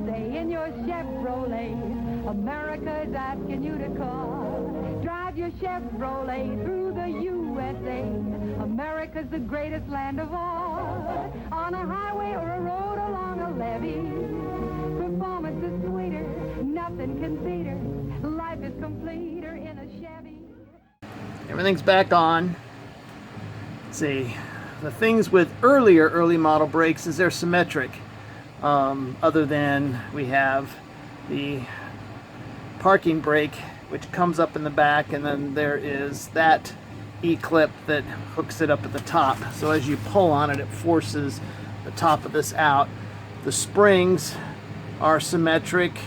USA in your Chevrolet. America is asking you to call. Drive your Chevrolet through the USA. America's the greatest land of all. On a highway or a road along a levee, performance is sweeter, nothing can beat her. Life is completer in a Chevy. Everything's back on. Let's see. The things with early model brakes is they're symmetric. Other than we have the parking brake, which comes up in the back, and then there is that E-clip that hooks it up at the top. So as you pull on it, it forces the top of this out. The springs are symmetric.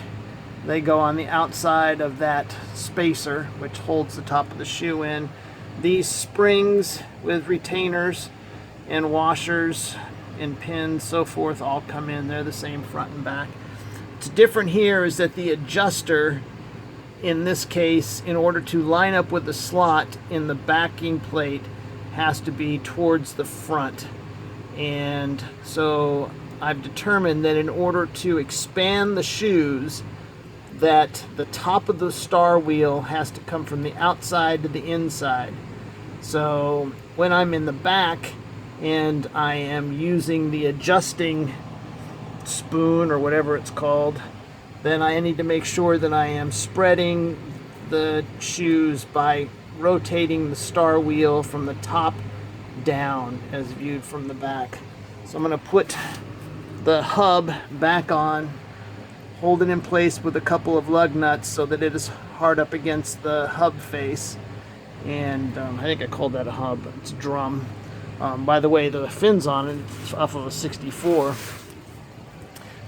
They go on the outside of that spacer, which holds the top of the shoe in. These springs with retainers and washers and pins, so forth, all come in. They're the same front and back. What's different here is that the adjuster, in this case, in order to line up with the slot in the backing plate, has to be towards the front. And so I've determined that in order to expand the shoes, that the top of the star wheel has to come from the outside to the inside. So when I'm in the back and I am using the adjusting spoon or whatever it's called, then I need to make sure that I am spreading the shoes by rotating the star wheel from the top down as viewed from the back. So I'm going to put the hub back on, hold it in place with a couple of lug nuts so that it is hard up against the hub face. And I think I called that a hub, it's a drum. By the way, the fins on it, it's off of a 64,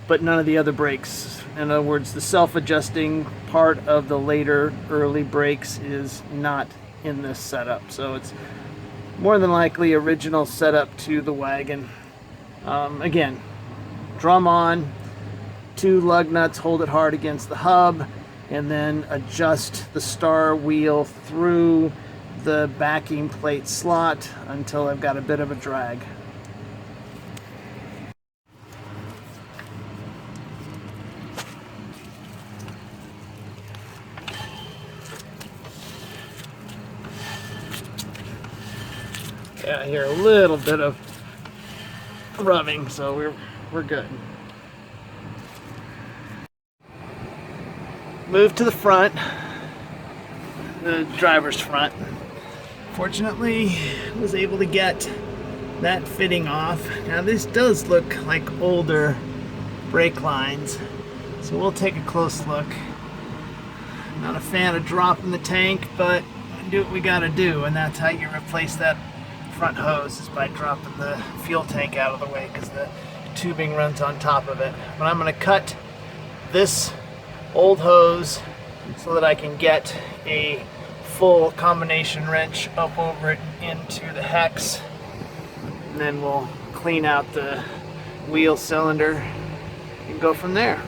but none of the other brakes. In other words, the self-adjusting part of the later early brakes is not in this setup. So it's more than likely original setup to the wagon. Again, drum on, 2 lug nuts, hold it hard against the hub, and then adjust the star wheel through the backing plate slot until I've got a bit of a drag. Yeah, I hear a little bit of rubbing, so we're good. Move to the front, the driver's front. Fortunately, I was able to get that fitting off. Now this does look like older brake lines, so we'll take a close look. Not a fan of dropping the tank, but do what we gotta do, and that's how you replace that front hose, is by dropping the fuel tank out of the way, because the tubing runs on top of it. But I'm gonna cut this old hose so that I can get a full combination wrench up over it into the hex, and then we'll clean out the wheel cylinder and go from there.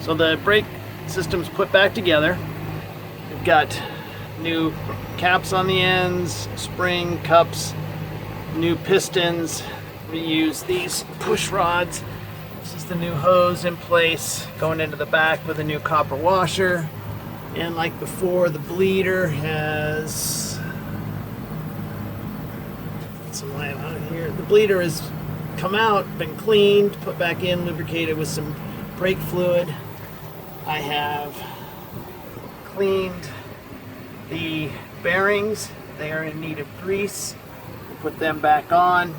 So the brake system's put back together. We've got new caps on the ends, spring cups, new pistons. We use these push rods. This is the new hose in place, going into the back with a new copper washer. And like before, the bleeder has some light on it here. The bleeder has come out, been cleaned, put back in, lubricated with some brake fluid. I have cleaned the bearings. They are in need of grease. We'll put them back on.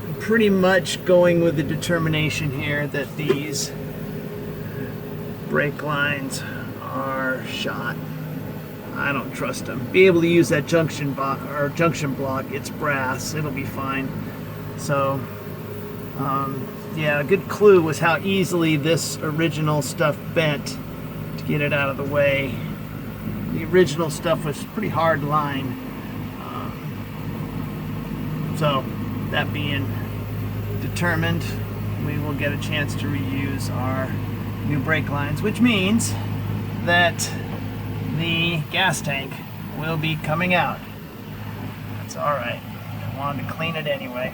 I'm pretty much going with the determination here that these brake lines are shot. I don't trust them. Be able to use that junction block, it's brass, it'll be fine. So yeah, a good clue was how easily this original stuff bent to get it out of the way. The original stuff was pretty hard line. So that being determined, we will get a chance to reuse our new brake lines, which means that the gas tank will be coming out. That's all right. I wanted to clean it anyway.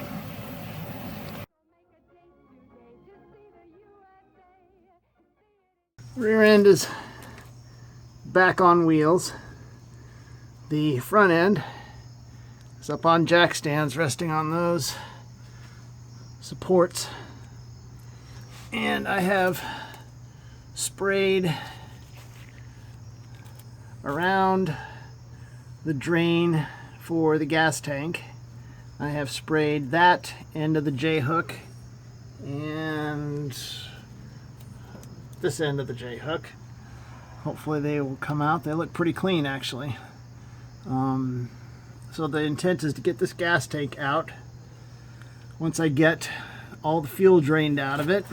Rear end is back on wheels. The front end is up on jack stands, resting on those supports. And I have sprayed around the drain for the gas tank. I have sprayed that end of the J-hook and this end of the J-hook. Hopefully they will come out. They look pretty clean, actually. So the intent is to get this gas tank out. Once I get all the fuel drained out of it,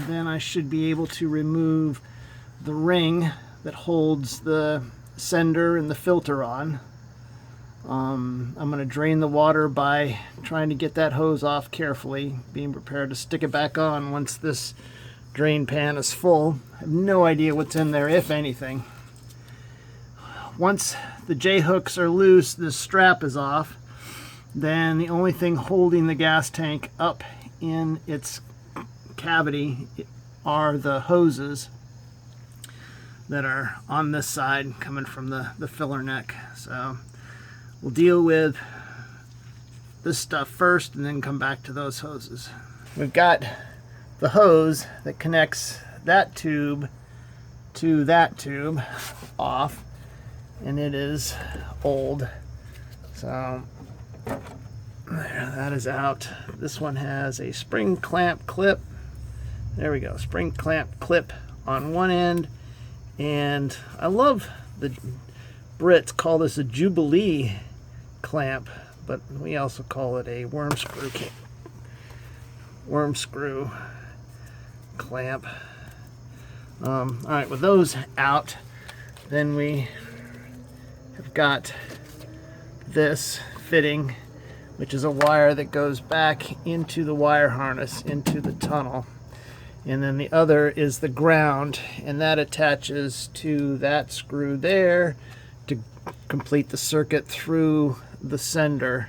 then I should be able to remove the ring that holds the sender and the filter on. I'm going to drain the water by trying to get that hose off carefully, being prepared to stick it back on once this drain pan is full. I have no idea what's in there, if anything. Once the J-hooks are loose, this strap is off, then the only thing holding the gas tank up in its cavity are the hoses that are on this side coming from the filler neck. So we'll deal with this stuff first and then come back to those hoses. We've got the hose that connects that tube to that tube off, and it is old. So there, that is out. This one has a spring clamp clip. There we go, spring clamp clip on one end. And I love the Brits call this a Jubilee clamp, but we also call it a worm screw clamp. All right, with those out, then we have got this fitting, which is a wire that goes back into the wire harness into the tunnel. And then the other is the ground, and that attaches to that screw there to complete the circuit through the sender,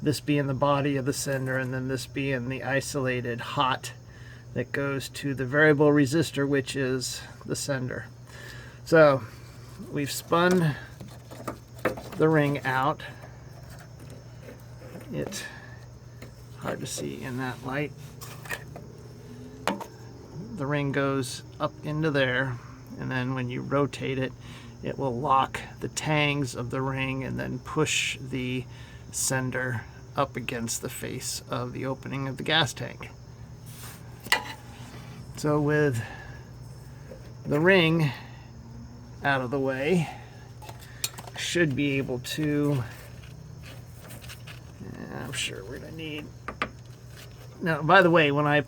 this being the body of the sender, and then this being the isolated hot that goes to the variable resistor, which is the sender. So we've spun the ring out. It's hard to see in that light. The ring goes up into there, and then when you rotate it, it will lock the tangs of the ring and then push the sender up against the face of the opening of the gas tank. So with the ring out of the way, I should be able to, I'm sure we're gonna need, now by the way, when I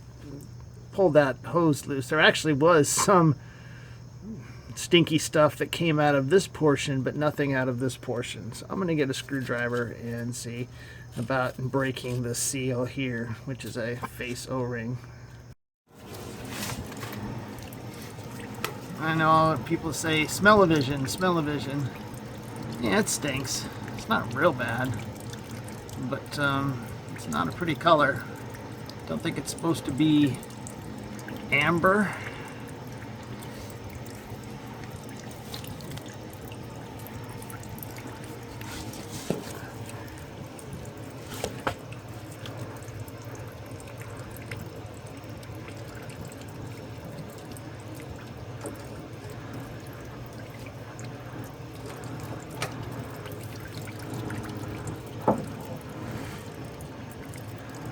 pulled that hose loose, there actually was some stinky stuff that came out of this portion, but nothing out of this portion. So I'm going to get a screwdriver and see about breaking the seal here, which is a face O-ring. I know people say smell-o-vision, smell-o-vision. Yeah, it stinks. It's not real bad, but it's not a pretty color. Don't think it's supposed to be amber.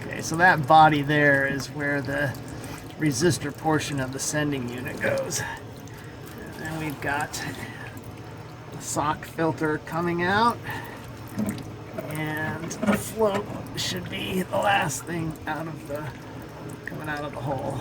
Okay, so that body there is where the resistor portion of the sending unit goes. And then we've got the sock filter coming out, and the float should be the last thing out of the coming out of the hole.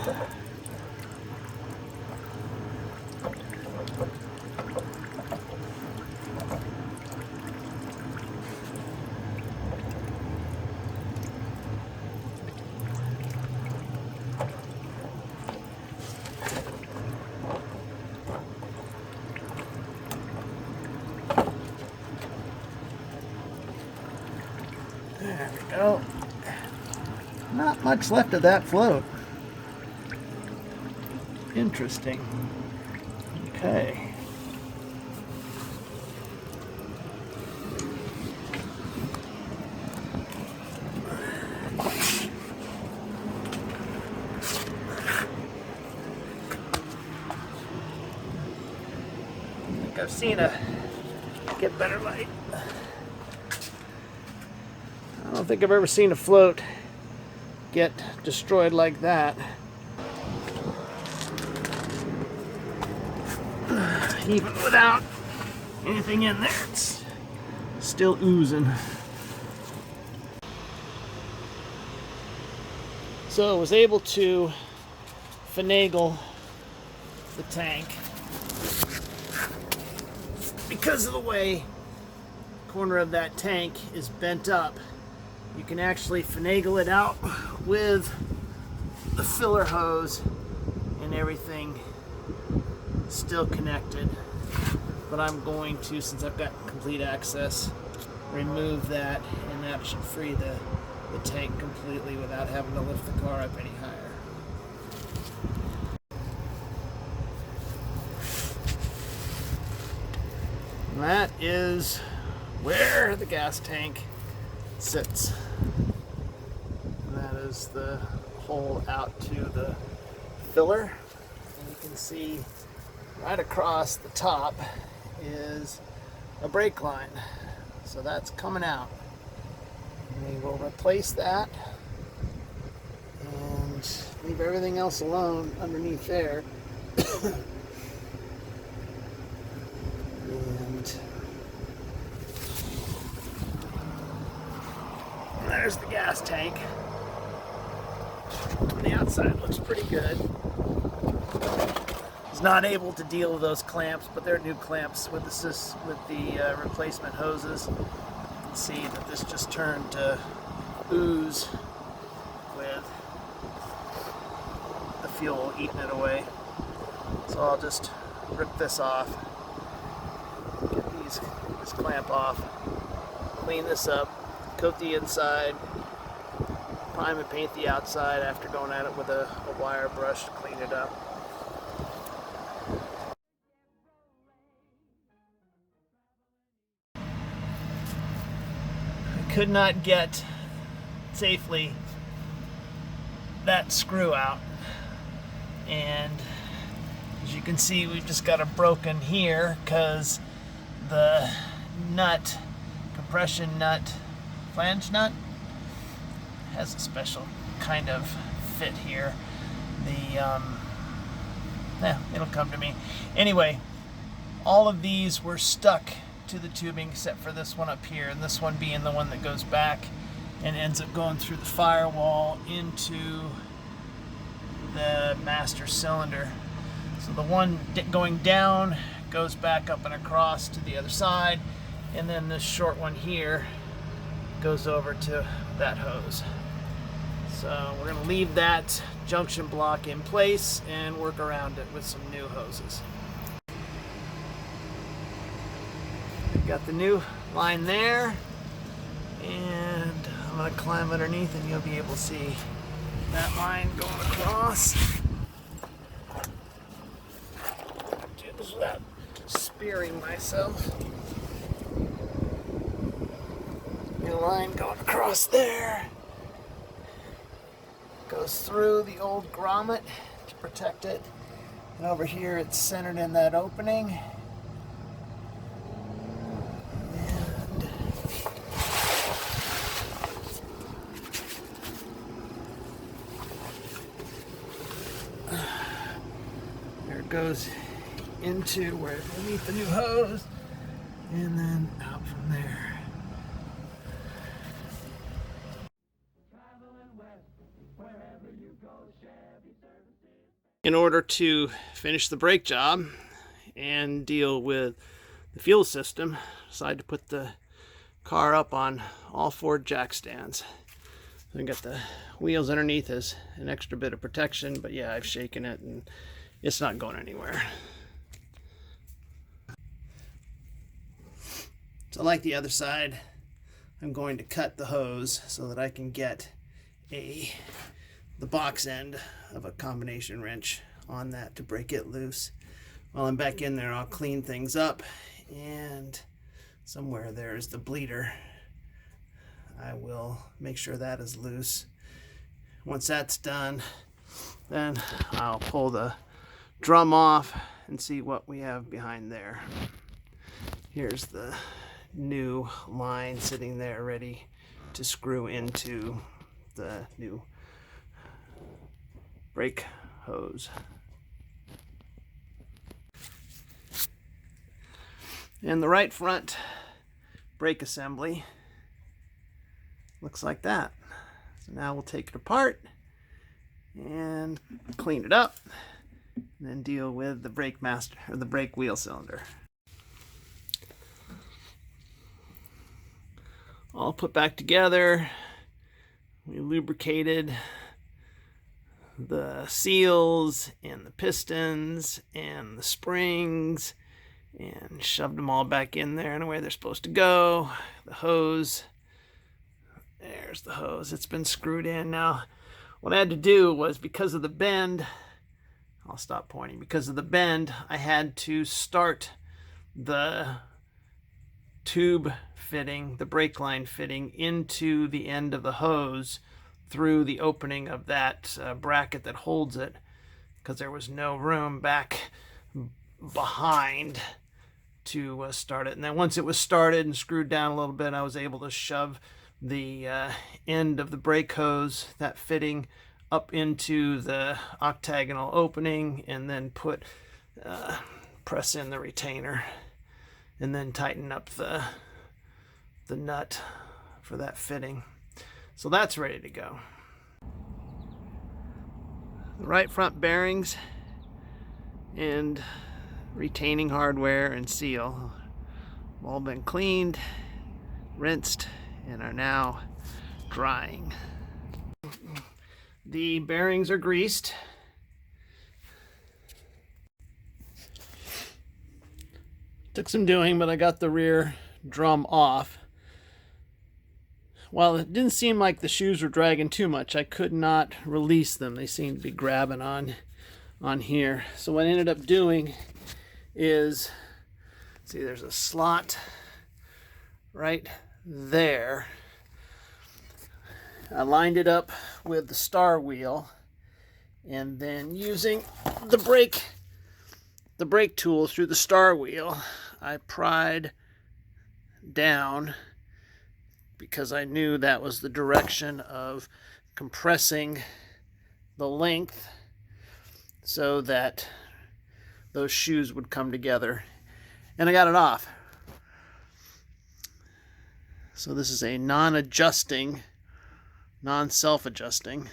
There we go. Not much left of that float. Interesting. Okay. I think I've seen a get better light. I don't think I've ever seen a float get destroyed like that. Even without anything in there, it's still oozing. So I was able to finagle the tank because of the way the corner of that tank is bent up. You can actually finagle it out with the filler hose and everything still connected. But I'm going to, since I've got complete access, remove that, and that should free the tank completely without having to lift the car up any higher. And that is where the gas tank sits. And that is the hole out to the filler. And you can see right across the top is a brake line. So that's coming out. We will replace that and leave everything else alone underneath there. And there's the gas tank. On the outside looks pretty good. I was not able to deal with those clamps, but they're new clamps with the replacement hoses. You can see that this just turned to ooze with the fuel eating it away. So I'll just rip this off, get this clamp off, clean this up, coat the inside, prime and paint the outside after going at it with a wire brush to clean it up. I could not get safely that screw out, and as you can see, we've just got a broken here because the nut, compression nut, flange nut, has a special kind of fit here. It'll come to me. Anyway, all of these were stuck to the tubing except for this one up here, and this one being the one that goes back and ends up going through the firewall into the master cylinder. So the one going down goes back up and across to the other side, and then this short one here goes over to that hose. So we're going to leave that junction block in place and work around it with some new hoses. We've got the new line there, and I'm going to climb underneath and you'll be able to see that line going across. Do this without spearing myself. New line going across there. Goes through the old grommet to protect it. And over here it's centered in that opening. And there it goes into where we meet the new hose, and then out from there. In order to finish the brake job and deal with the fuel system, I decided to put the car up on all four jack stands. I got the wheels underneath as an extra bit of protection, but yeah, I've shaken it and it's not going anywhere. So like the other side, I'm going to cut the hose so that I can get the box end of a combination wrench on that to break it loose. while I'm back in there, I'll clean things up, and somewhere there's the bleeder. I will make sure that is loose. Once that's done, then I'll pull the drum off and see what we have behind there. Here's the new line sitting there ready to screw into the new brake hose. And the right front brake assembly looks like that. So now we'll take it apart and clean it up, and then deal with the brake master or the brake wheel cylinder. All put back together. We lubricated the seals and the pistons and the springs and shoved them all back in there in the way they're supposed to go. The hose, there's the hose. It's been screwed in. Now, what I had to do was, because of the bend, I'll stop pointing, because of the bend, I had to start the tube fitting, the brake line fitting, into the end of the hose through the opening of that bracket that holds it, because there was no room back behind to start it. And then once it was started and screwed down a little bit, I was able to shove the end of the brake hose, that fitting, up into the octagonal opening, and then press in the retainer, and then tighten up the nut for that fitting. So that's ready to go. The right front bearings and retaining hardware and seal have all been cleaned, rinsed, and are now drying. The bearings are greased. Took some doing, but I got the rear drum off. While it didn't seem like the shoes were dragging too much, I could not release them. They seemed to be grabbing on here. So what I ended up doing is, see, there's a slot right there. I lined it up with the star wheel, and then using the brake tool through the star wheel, I pried down, because I knew that was the direction of compressing the length so that those shoes would come together. And I got it off. So this is a non-adjusting, non-self-adjusting,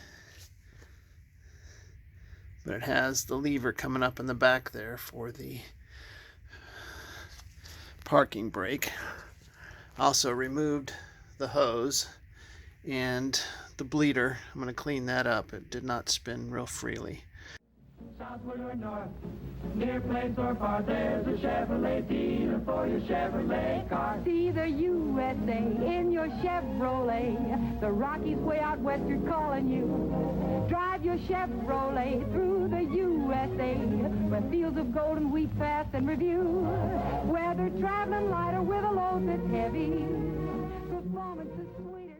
but it has the lever coming up in the back there for the parking brake. Also removed the hose and the bleeder. I'm going to clean that up. It did not spin real freely. Southward or north, near place or far, there's a Chevrolet dealer for your Chevrolet car. See the USA in your Chevrolet. The Rockies way out west are calling you. Drive your Chevrolet through the USA, where fields of golden wheat pass and review. Whether traveling light or with a load that's heavy, performance is sweeter.